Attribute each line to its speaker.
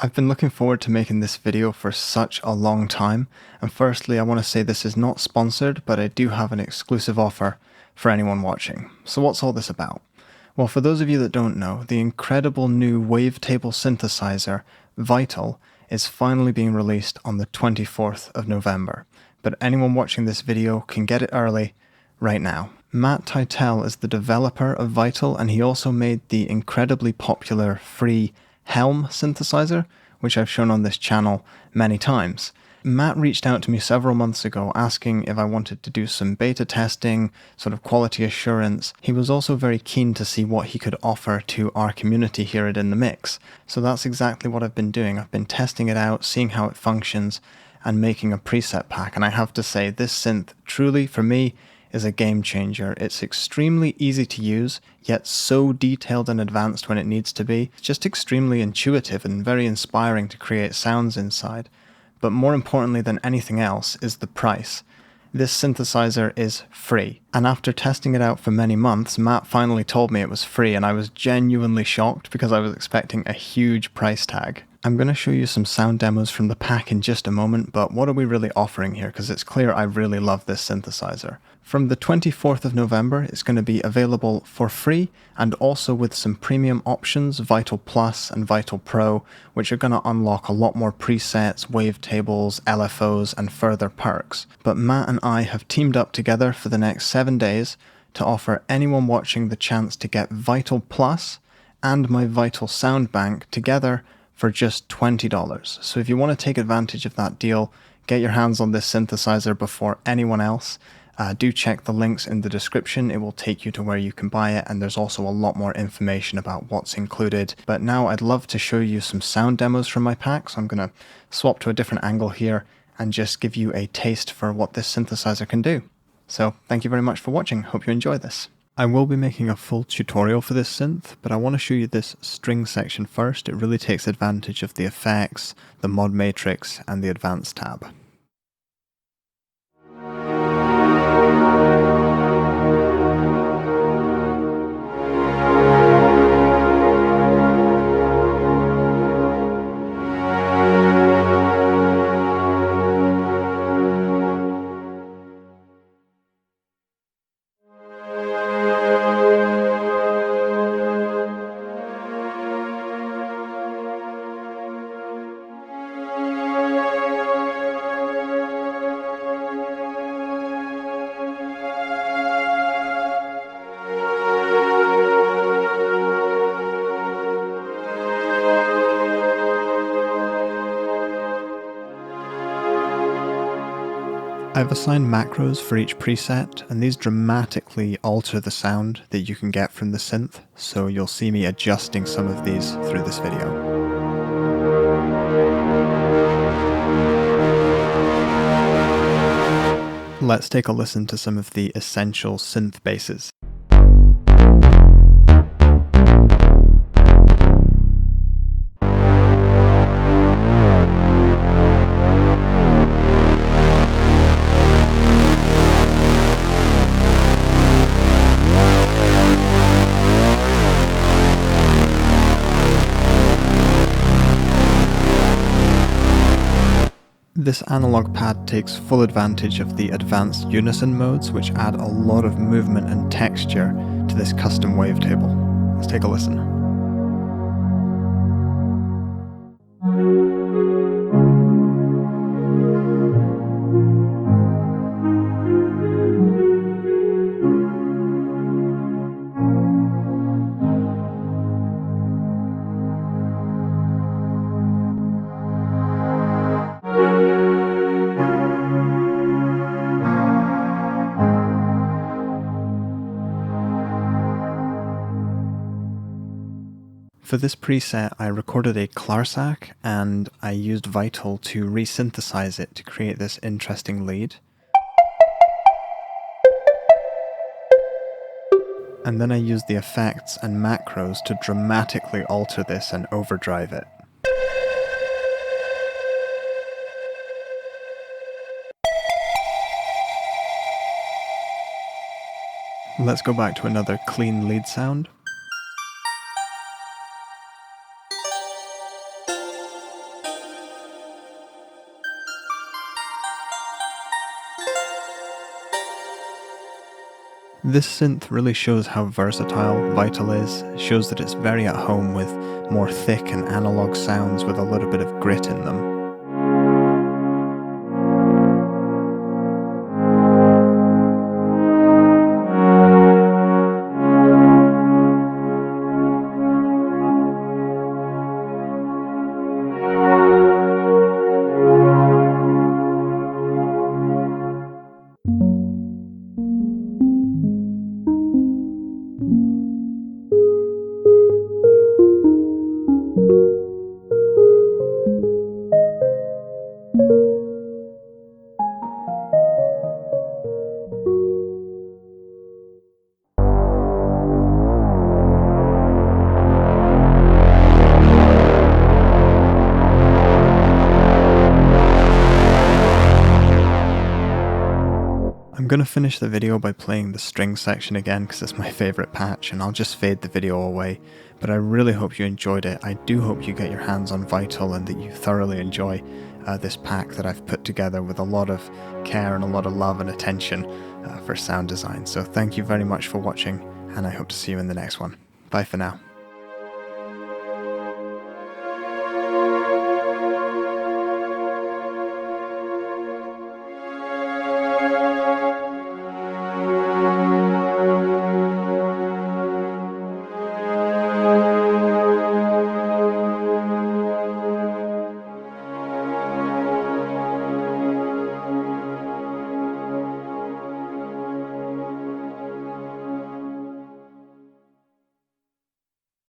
Speaker 1: I've been looking forward to making this video for such a long time, and firstly I want to say this is not sponsored, but I do have an exclusive offer for anyone watching. So what's all this about? Well, for those of you that don't know, the incredible new Wavetable synthesizer, Vital, is finally being released on the 24th of November, but anyone watching this video can get it early right now. Matt Teitel is the developer of Vital, and he also made the incredibly popular free Helm synthesizer, which I've shown on this channel many times. Matt reached out to me several months ago asking if I wanted to do some beta testing, sort of quality assurance. He was also very keen to see what he could offer to our community here at In The Mix. So that's exactly what I've been doing. I've been testing it out, seeing how it functions, and making a preset pack. And I have to say, this synth truly, for me, is a game changer. It's extremely easy to use, yet so detailed and advanced when it needs to be. It's just extremely intuitive and very inspiring to create sounds inside. But more importantly than anything else is the price. This synthesizer is free. And after testing it out for many months, Matt finally told me it was free, and I was genuinely shocked because I was expecting a huge price tag. I'm going to show you some sound demos from the pack in just a moment, but what are we really offering here? Because it's clear I really love this synthesizer. From the 24th of November, it's going to be available for free and also with some premium options, Vital Plus and Vital Pro, which are going to unlock a lot more presets, wavetables, LFOs, and further perks. But Matt and I have teamed up together for the next 7 days to offer anyone watching the chance to get Vital Plus and my Vital Sound Bank together for just $20. So if you want to take advantage of that deal, get your hands on this synthesizer before anyone else. Do check the links in the description. It will take you to where you can buy it, and there's also a lot more information about what's included. But now I'd love to show you some sound demos from my pack, so I'm going to swap to a different angle here and just give you a taste for what this synthesizer can do. So thank you very much for watching. Hope you enjoy this. I will be making a full tutorial for this synth, but I want to show you this string section first. It really takes advantage of the effects, the mod matrix, and the advanced tab. I've assigned macros for each preset, and these dramatically alter the sound that you can get from the synth, so you'll see me adjusting some of these through this video. Let's take a listen to some of the essential synth basses. This analog pad takes full advantage of the advanced unison modes, which add a lot of movement and texture to this custom wavetable. Let's take a listen. For this preset, I recorded a Clarsac, and I used Vital to resynthesize it to create this interesting lead. And then I used the effects and macros to dramatically alter this and overdrive it. Let's go back to another clean lead sound. This synth really shows how versatile Vital is. It shows that it's very at home with more thick and analog sounds with a little bit of grit in them. I'm going to finish the video by playing the string section again because it's my favourite patch, and I'll just fade the video away, but I really hope you enjoyed it. I do hope you get your hands on Vital and that you thoroughly enjoy this pack that I've put together with a lot of care and a lot of love and attention for sound design. So thank you very much for watching, and I hope to see you in the next one. Bye for now.